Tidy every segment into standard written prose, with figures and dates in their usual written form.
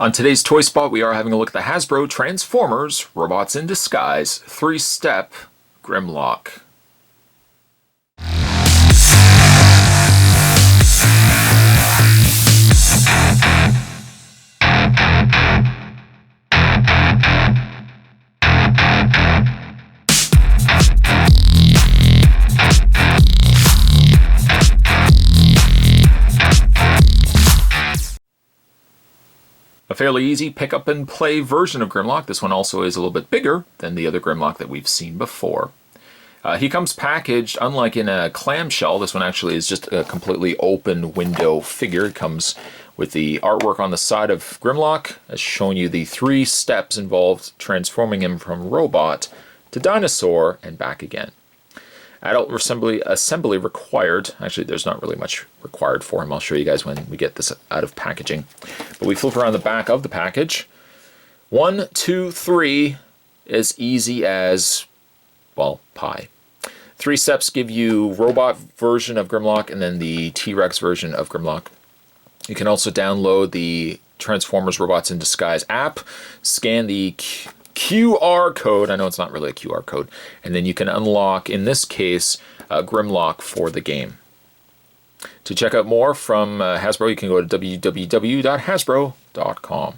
On today's Toy Spot, we are having a look at the Hasbro Transformers Robots in Disguise 3-Step Grimlock. A fairly easy pick up and play version of Grimlock. This one also is a little bit bigger than the other Grimlock that we've seen before. He comes packaged, unlike in a clamshell. This one actually is just a completely open window figure. It comes with the artwork on the side of Grimlock, showing you the 3 steps involved transforming him from robot to dinosaur and back again. Adult assembly required. Actually, there's not really much required for him. I'll show you guys when we get this out of packaging. But we flip around the back of the package. 1, 2, 3, as easy as, well, pie. 3 steps give you robot version of Grimlock and then the T-Rex version of Grimlock. You can also download the Transformers Robots in Disguise app, scan the QR code. I know it's not really a QR code. And then you can unlock, in this case, Grimlock for the game. To check out more from Hasbro, you can go to www.hasbro.com.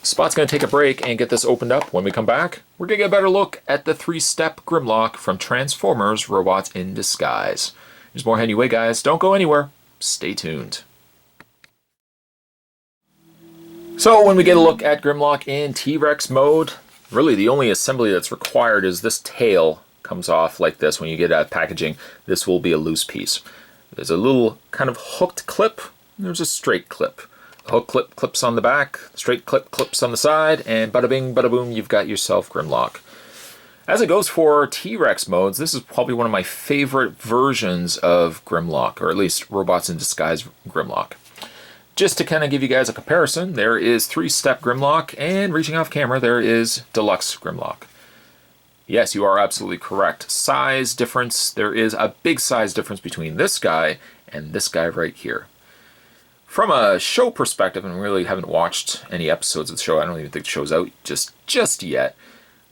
Spot's going to take a break and get this opened up. When we come back, we're going to get a better look at the 3-step Grimlock from Transformers Robots in Disguise. There's more heading your way, guys. Don't go anywhere. Stay tuned. So when we get a look at Grimlock in T-Rex mode, really the only assembly that's required is this tail comes off like this. When you get out of packaging, this will be a loose piece. There's a little kind of hooked clip, and there's a straight clip. The hook clip clips on the back, the straight clip clips on the side, and bada bing, bada boom, you've got yourself Grimlock. As it goes for T-Rex modes, this is probably one of my favorite versions of Grimlock, or at least Robots in Disguise Grimlock. Just to kind of give you guys a comparison, there is 3-step Grimlock, and reaching off camera, there is Deluxe Grimlock. Yes, you are absolutely correct. Size difference, there is a big size difference between this guy and this guy right here. From a show perspective, and we really haven't watched any episodes of the show, I don't even think the show's out just yet,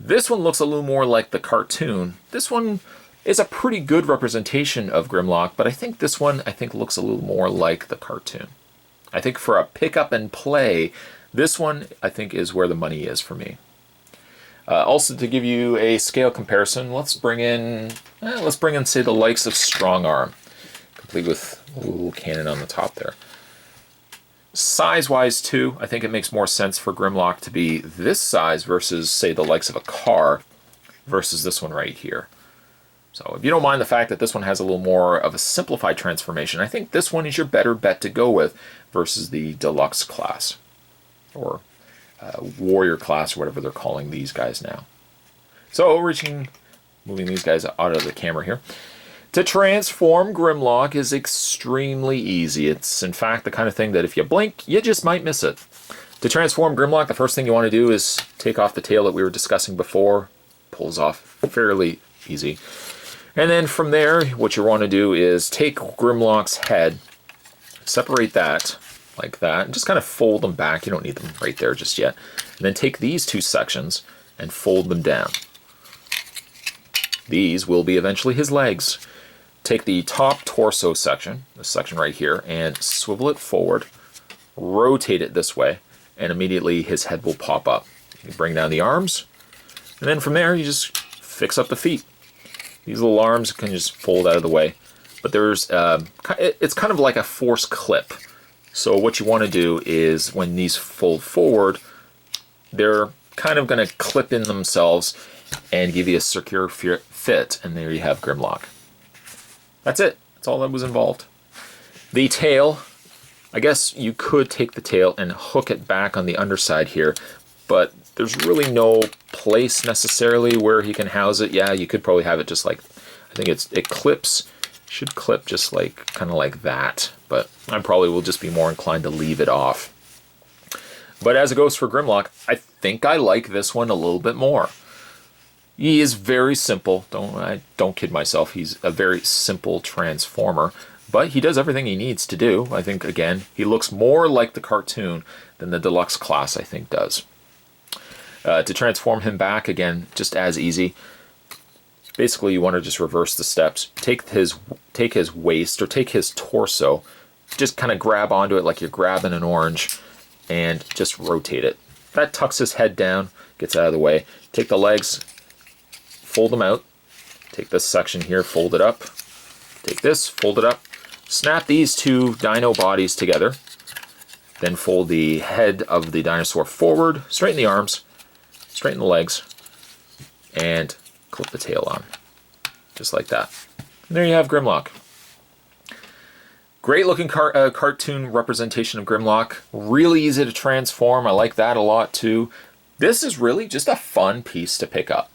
this one looks a little more like the cartoon. This one is a pretty good representation of Grimlock, but I think this one, looks a little more like the cartoon. I think for a pick up and play, this one, I think, is where the money is for me. Also, to give you a scale comparison, let's bring in, say, the likes of Strong Arm, complete with a little cannon on the top there. Size-wise, too, I think it makes more sense for Grimlock to be this size versus, say, the likes of a car versus this one right here. So if you don't mind the fact that this one has a little more of a simplified transformation, I think this one is your better bet to go with versus the Deluxe class, or Warrior class, or whatever they're calling these guys now. So moving these guys out of the camera here. To transform Grimlock is extremely easy. It's in fact the kind of thing that if you blink, you just might miss it. To transform Grimlock, the first thing you want to do is take off the tail that we were discussing before. Pulls off fairly easy. And then from there, what you want to do is take Grimlock's head, separate that like that, and just kind of fold them back. You don't need them right there just yet. And then take these 2 sections and fold them down. These will be eventually his legs. Take the top torso section, this section right here, and swivel it forward, rotate it this way, and immediately his head will pop up. You bring down the arms, and then from there you just fix up the feet. These little arms can just fold out of the way. But there's, it's kind of like a force clip. So what you want to do is when these fold forward, they're kind of going to clip in themselves and give you a secure fit. And there you have Grimlock. That's it. That's all that was involved. The tail, I guess you could take the tail and hook it back on the underside here. But there's really no place necessarily where he can house it. Yeah, you could probably have it just like, I think it clips, should clip just like, kind of like that. But I probably will just be more inclined to leave it off. But as it goes for Grimlock, I think I like this one a little bit more. He is very simple. Don't kid myself. He's a very simple transformer. but he does everything he needs to do. I think, again, he looks more like the cartoon than the deluxe class, I think, does. To transform him back, again, just as easy. Basically, you want to just reverse the steps. Take his waist, or take his torso, just kind of grab onto it like you're grabbing an orange, and just rotate it. That tucks his head down, gets out of the way. Take the legs, fold them out. Take this section here, fold it up. Take this, fold it up. Snap these two dino bodies together. Then fold the head of the dinosaur forward, straighten the arms, straighten the legs, and clip the tail on. Just like that. And there you have Grimlock. Great looking cartoon representation of Grimlock. Really easy to transform. I like that a lot too. This is really just a fun piece to pick up.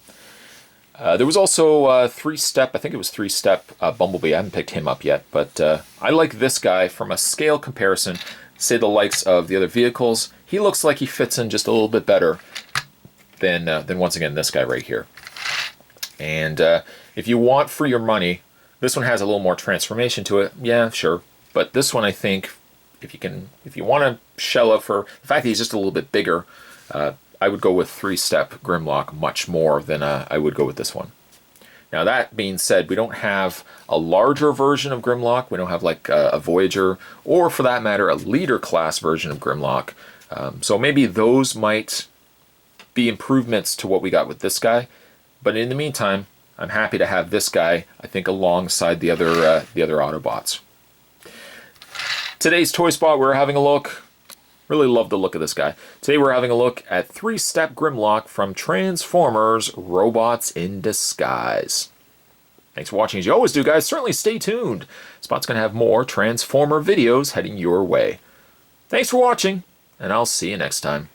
There was also I think it was three-step Bumblebee. I haven't picked him up yet, but I like this guy from a scale comparison. Say the likes of the other vehicles. He looks like he fits in just a little bit better than once again this guy right here. And if you want for your money, this one has a little more transformation to it. Yeah, sure. But this one, I think, if you want to shell out for the fact that he's just a little bit bigger, I would go with three-step Grimlock much more than I would go with this one. Now that being said, we don't have a larger version of Grimlock. We don't have like a Voyager, or for that matter, a leader class version of Grimlock. So maybe those might be improvements to what we got with this guy. But in the meantime, I'm happy to have this guy, I think, alongside the other Autobots. Today's Toy Spot, we're having a look. Really love the look of this guy. Today we're having a look at three-step Grimlock from Transformers Robots in Disguise. Thanks for watching as you always do, guys. Certainly stay tuned. Spot's going to have more Transformer videos heading your way. Thanks for watching, and I'll see you next time.